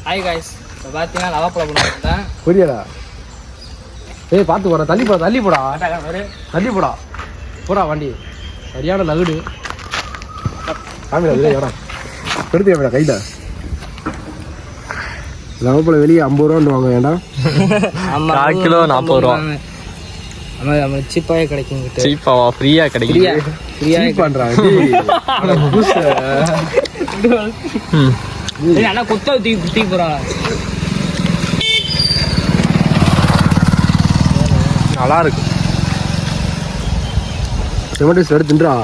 Hi guys, இப்போ பார்த்தீங்கன்னா லவாப்பழம் பண்ணுறேன். புரியடா. ஏய் பார்த்து போடா, தள்ளி போடா, தள்ளி போடா, தள்ளி போடா, போடா வண்டி. சரியான நகுடு. காமிடா வெளியே வேடா, எடுத்து வேடா கையில். லவாப்பழம் வெளியே 50 ரூபான்னு வாங்க வேண்டாம். ஆமாம், 1 கிலோ 40 ரூபா. ஆமாம், நம்மளுக்கு சீப்பாகவே கிடைக்கும். சீப்பாவா? ஃப்ரீயாக கிடைக்கும். ஃப்ரீயாக பண்ணுறாங்க. அண்ணா கொத்தா தூக்கி போகிறாங்க. நல்லா இருக்கு. 7 days எடுத்து தின்றா.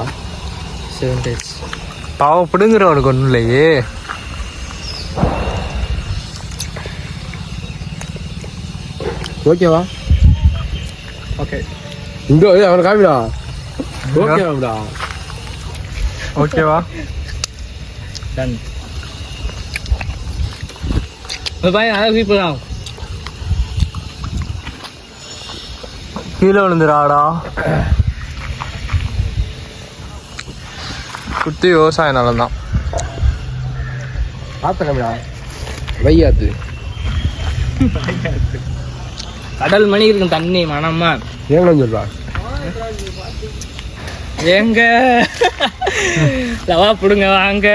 7 days பாவம் பிடுங்குறவனுக்கு ஒன்றும் இல்லையே. ஓகேவா? ஓகே. இங்கே அவனை காமிடா. ஓகேவாடா? ஓகேவா? டன். பையன் அதான் தூக்கி போகலாம். கீழே விழுந்துடாடா. குத்தி விவசாய நிலம் தான். பார்த்த காமிடா. வையாத்து கடல் மணி இருக்கும் தண்ணி மனமா. ஏங்கன்னு சொல்றா. ஏங்க லவா புடுங்க வாங்க.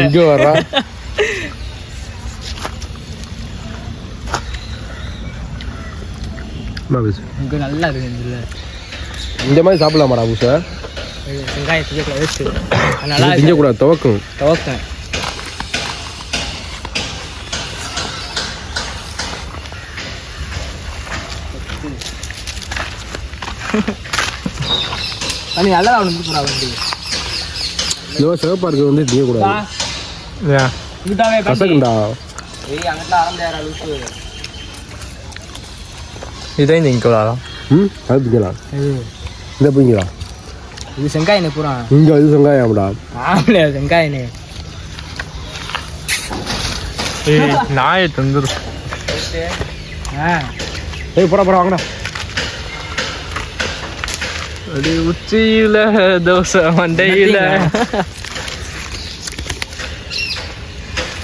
இங்கே வர்றா. இங்கே நல்லா இருக்கு. இந்த மாதிரி சாப்பிடலாமாடா பூசை? வெங்காயம் திங்கக்கூடாது, வேஸ்ட்டு. நல்லா திங்கக்கூடாது, துவக்கும். துவக்கேன். தண்ணி நல்லா வந்து போகிறா வண்டி. இதோ சிவப்பா இருக்கு வந்து திங்கக்கூடாது. இதுதாவே கசக்குண்டா. ஏய் அங்கிட்டலாம் ஆரம்பியாரா லூசு. இதையும் திங்கக்கூடாதா? அது திங்கலாம். இந்த பிடிங்களா? இது செங்காயினே பூரா. இங்கே இது வெங்காயம்டா. ஆம்பளை செங்காயினே. ஏய் நாயை தந்துரு. ஏய் போடா போடா வாங்கடா. அப்படி உச்சியில தோசை மண்டையில.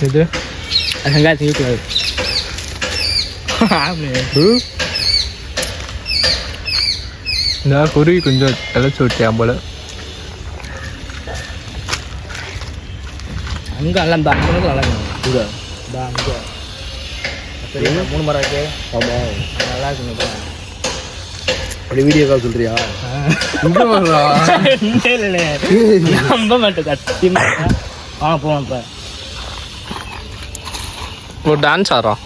இது வெங்காயம் திங்கக்கூடாது. ஆம்பளை இந்த குருவி கொஞ்சம் இழைச்சி விட்டியான் போல. அங்கே நல்லா இந்த அங்கே நல்லா இருக்கும். இங்கே அங்கே சரி 3 மரம் இருக்கு. ஆமாம் நல்லா இருக்குங்க. அப்படி வீடியோ கால் சொல்றியா? இங்கே வர்றா. நம்ப மாட்டேன் சத்தியமா. வாங்க போவோம். இப்போ ஒரு டான்ஸ் ஆடுறான்.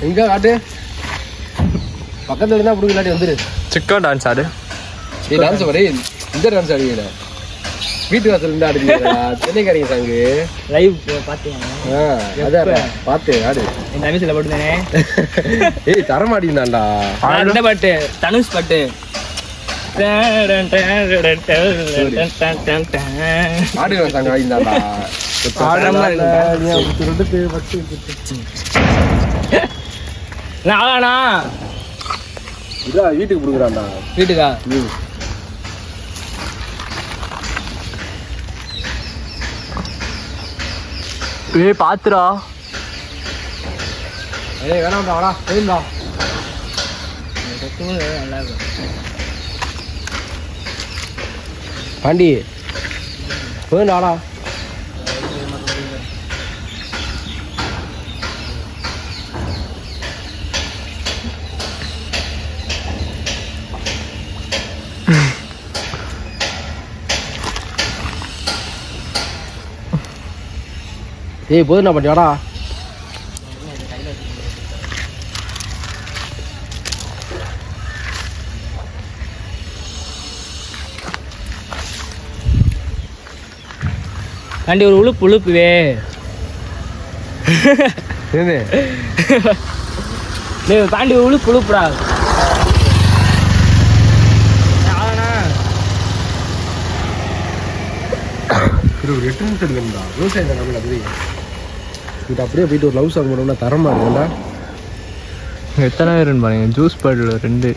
எங்கே காட்டு பக்கத்தில் இருந்தால் அப்படி இல்லாட்டி வந்துடு. சிக்கன் டான்ஸ் ஆடு. ஏய் டான்ஸ் வரே. இந்த டான்ஸ் ஆடுவீங்க வீட்டு வாசல் இருந்து ஆடுவீங்களா? சென்னைக்காரங்க சாங்கு லைவ் பார்த்தீங்க. அதான் பார்த்து ஆடு. இந்த அமிசில் போட்டுதானே. ஏய் தரமாட்டீங்களாண்டா. இந்த பாட்டு தனுஷ் பாட்டு. ஆடுகிற சாங் ஆடிந்தாண்டா. ஆளாண்ணா இதான் வீட்டுக்கு கொடுக்குறான்டா. வீட்டுக்கா? ஏய் பாத்துடா. ஏய் வேணாம்டா வாடா போயிடா. நல்லா இருக்கும். பாண்டி போயிடாடா. ஏய் போதுண்ணா பாட்டி வாடா. தாண்டி ஒரு உழுப்புவே. தாண்டி உழுப்புடா. ஒரு 8 நிமிஷம் இருக்கும்டா. விவசாயம் தமிழ் அப்படி இது அப்படியே போயிட்டு ஒரு லவ் சாங் போனோம்னா தரமா இருக்கும்டா. எத்தனை பேருன்னு பாருங்க. Juice bottle 2.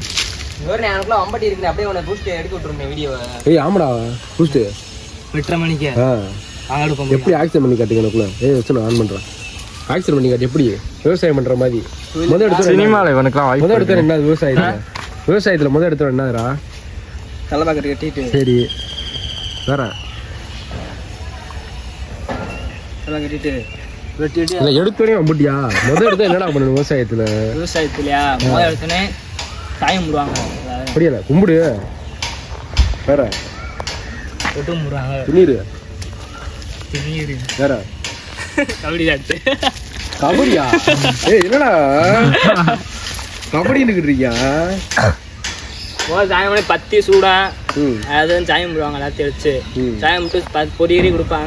எனக்குள்ள அம்பட்டி இருக்கு. அப்படியே உன பூஸ்ட் எடுக்க விட்டுருந்தேன் வீடியோவை. ஏய் ஆமாடா பூஸ்ட் 8:30 மணிக்கு. எப்படி ஆக்சன் பண்ணி காட்டுங்க எனக்குள்ள. ஏய் வச்சு நான் ஆன் பண்ணுறேன். ஆக்சிடென்ட் பண்ணி காட்டி எப்படி விவசாயம் பண்ற மாதிரி முதல் எடுத்து சினிமாவில் இவனுக்குலாம் முதல் வாய்ப்பு எடுத்து என்ன விவசாயத்துல முதல் எடுத்து என்னதுடா தலைப்பாக்கட்டு கட்டிட்டு சரி வேற தலை கட்டிட்டு வெட்டிட்டு இல்ல எடுத்தோடனே அம்புட்டியா முதல் எடுத்து என்னடா பண்ணணும் விவசாயத்துலையா முதல் எடுத்தோடனே சாயம் முடுவாங்க அப்படியா கும்பிடு வேற ஒட்டு முடுவாங்க துணீரு வேற கபடி சாப்பிட்டு கபடியா ஏய் என்னடா கபடி நிக்கிட்டு முதல் சாயம் பத்தி சூடா அது சாயம் போடுவாங்க எல்லாத்தையும் வச்சு சாயம் விட்டு பொரியரி கொடுப்பாங்க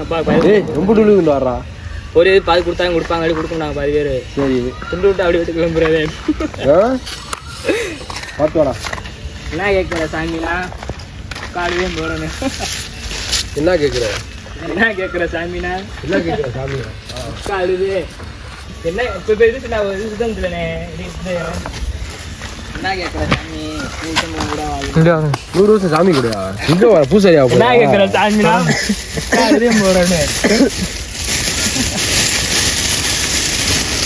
ரொம்ப டூலுன்னு வர்றா பொரியரி பாதி கொடுத்தாங்க கொடுப்பாங்க அப்படி கொடுக்க பாதி பேர் சரி துண்டு விட்டு அப்படி விட்டு கிளம்புறது பார்த்து வாடா என்ன கேட்குற சாமினா காலையே போறேன்னு என்ன கேட்குற என்ன கேட்குற சாமினா என்ன கேட்குற சாமி காலுது என்ன இப்போ இது நான் இது தான் இல்லைண்ணே என்ன கேட்குற சாமி கூட 100 வருஷம் சாமி கூடயா இங்க வர பூசாரியா என்ன கேட்குற சாமினா காலையே போறேன்னு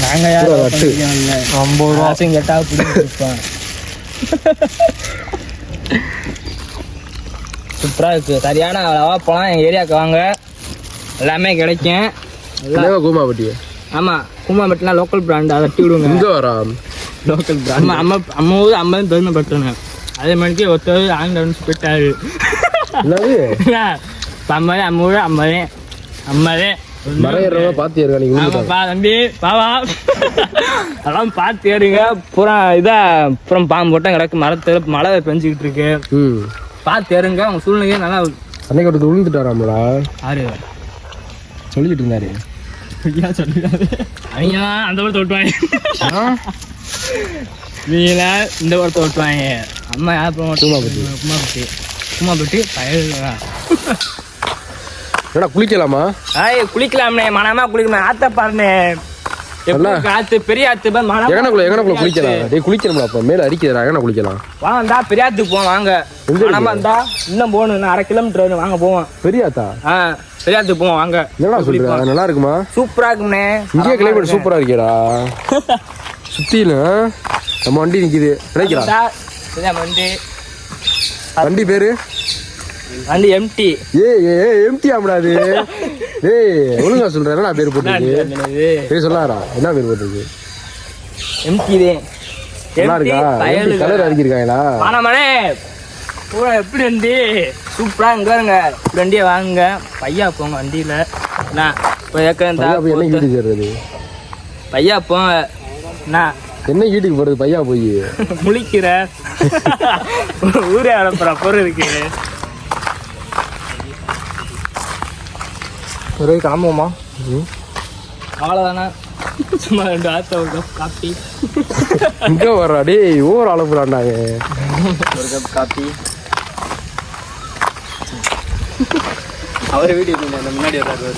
நாங்க யாரும் 50 ரூபா கேட்டா பிடிச்சிருப்போம் சூப்பராக இருக்குது சரியான அளவாக போகலாம் எங்கள் ஏரியாவுக்கு வாங்க எல்லாமே கிடைக்கும் கூமாப்பட்டி ஆமாம் கூமாப்பட்டிலாம் லோக்கல் பிராண்ட் அதை தட்டி விடுங்க இங்கே வரா லோக்கல் பிராண்ட் அம்மா ஊர் 50 பெருமைப்பட்டேன் அதே மாதிரிக்கு ஒருத்தர் ஆங்கிலம் போயிட்டாரு என்னது 50 நம்ம ஊர் 50 மறையிறவங்க பார்த்து ஏறுங்க நீங்க ஆமாப்பா தம்பி பாவா அதெல்லாம் பார்த்து ஏறுங்க பூரா பூரம் பாம்பு போட்டால் கிடக்கு மழை பெஞ்சிக்கிட்டு இருக்கு பார்த்து ஏறுங்க உங்க சூழ்நிலையே நல்லா அன்னைக்கு ஒருத்தர் விழுந்துட்டாராம்லா ஆறு சொல்லிக்கிட்டு இருந்தாரு சொல்லிடாரு அவங்க அந்த ஊரத்தை விட்டுவாங்க நீங்களா இந்த ஊரத்தை விட்டுவாங்க அம்மா யார் குமாப்பட்டி பயன் ஏடா குளிக்கலாமா குளிக்கலாம்ண்ணே மனமா குளிக்கணும் ஆத்த பாருண்ணே ஆத்து பெரிய ஆத்து எங்கனக்குள்ள குளிக்கலாம் டேய் குளிக்கணும்ல அப்ப மேல அடிக்குதுடா எங்கன குளிக்கலாம் வாங்கடா பெரிய ஆத்துக்கு போவோம் வாங்க மனமா இருந்தா இன்னும் போகணும் 1/2 கிலோமீட்டர் வாங்க போவோம் பெரிய ஆத்தா பெரிய ஆத்துக்கு போவோம் வாங்க என்னடா சொல்ற நல்லா இருக்குமா சூப்பரா இருக்கும்ண்ணே இங்கே கிளைமேட் சூப்பரா இருக்கேடா சுத்தில நம்ம வண்டி நிக்குது கிடைக்கலாம் வண்டி பேரு வண்டி எம்டி எம்டி ஆம்டாது ஏய் ஒழுங்கா சொல்றேன் என்ன பேர் போட்டுருக்கு பேர் சொல்லாரா என்ன பேர் போட்டுருக்கு எம்டி நல்லா இருக்கா கலர் அடிக்கிருக்காங்களா ஆனாமனே பூரா எப்படி வண்டி சூப்பரா இங்க பாருங்க வண்டியை வாங்குங்க பையா போங்க வண்டியில என்ன வீட்டுக்கு சேர்றது பையா போங்க என்ன வீட்டுக்கு போறது பையா போய் முழிக்கிற ஊரே அனுப்புற பொருள் இருக்கு ஒரே கிளம்புவோமா அவ்வளோதானே சும்மா 2 ஆத்த காப்பி இங்கே வர்றா டேய் ஓவர் அளப்புறாண்டாங்க ஒரு கப் காப்பி அவர் வீடியோ முன்னாடி வர்றாரு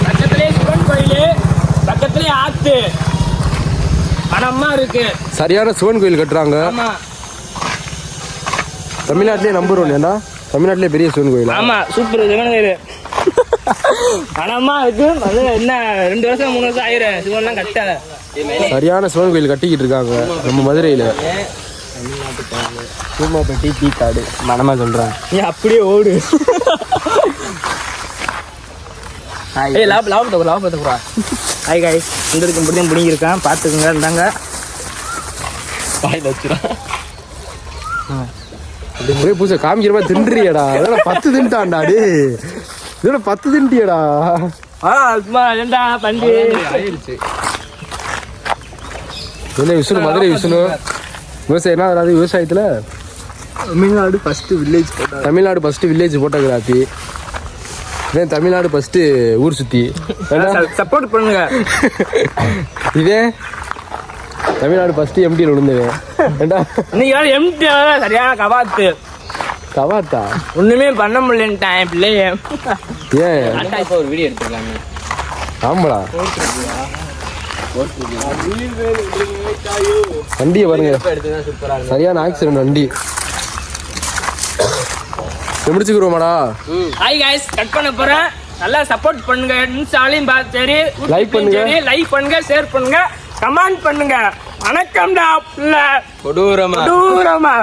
பக்கத்துலேயே சிவன் கோயில் பக்கத்துலேயே ஆத்து பணமா இருக்கு சரியான சிவன் கோயில் கட்டுறாங்க ஆமா தமிழ்நாட்டிலே நம்பர் 1 ஏன்னா தமிழ்நாட்டிலே பெரிய சிவன் கோயில் ஆமா சூப்பர் சிவன் கோயில் பணமா இருக்கு அது என்ன 2 வருஷம் 3 வருஷம் ஆயிரம் சிவன்லாம் கட்டாத சரியான சிவன் கோயில் கட்டிக்கிட்டு இருக்காங்க நம்ம மதுரையில கூமாப்பட்டி டீ காடு மனமா சொல்றேன் நீ அப்படியே ஓடு ஏய் லாபத்தை கூடா ஹாய் காய் இருக்கு இப்படிதான் பிடிங்கிருக்கான் பார்த்துக்குங்க இருந்தாங்க வாயில் வச்சுறான் ஒரே பூசை காமிக்கிற மாதிரி தின்றியடா இதோட 10 தின்ட்டான்டா டே இதோட 10 தின்ட்டியடா சும்மா ஏண்டா பண்டி ஆயிடுச்சு என்ன விஷ்ணு மதுரை விஷ்ணு விவசாயம் என்ன அதாவது விவசாயத்துல தமிழ்நாடு ஃபர்ஸ்ட் வில்லேஜ் போட்டோகிராஃபி இதே தமிழ்நாடு ஃபர்ஸ்ட் ஊர் சுத்தி சப்போர்ட் பண்ணுங்க இதே தமிழ்நாடு ஃபர்ஸ்ட் எம்டியில் விழுந்தவன் ஏண்டா நீ எம்டி சரியான கவாத்தா ஒண்ணுமே பண்ண முடியலன்ட்டான் பிள்ளைய ஏன் ஒரு வீடியோ எடுத்துக்கலாமே ஆமாடா வண்டியை பாருங்க சரியான ஆக்சிடென்ட் வண்டி முடிச்சுக்கிறோமாடா ஹாய் காய்ஸ் கட் பண்ண போறேன் நல்லா சப்போர்ட் பண்ணுங்க இன்ஸ்டாலையும் சரி லைக் பண்ணுங்க லைக் பண்ணுங்க ஷேர் பண்ணுங்க கமெண்ட் பண்ணுங்க வணக்கம்டா கொடூரமா கொடூரமா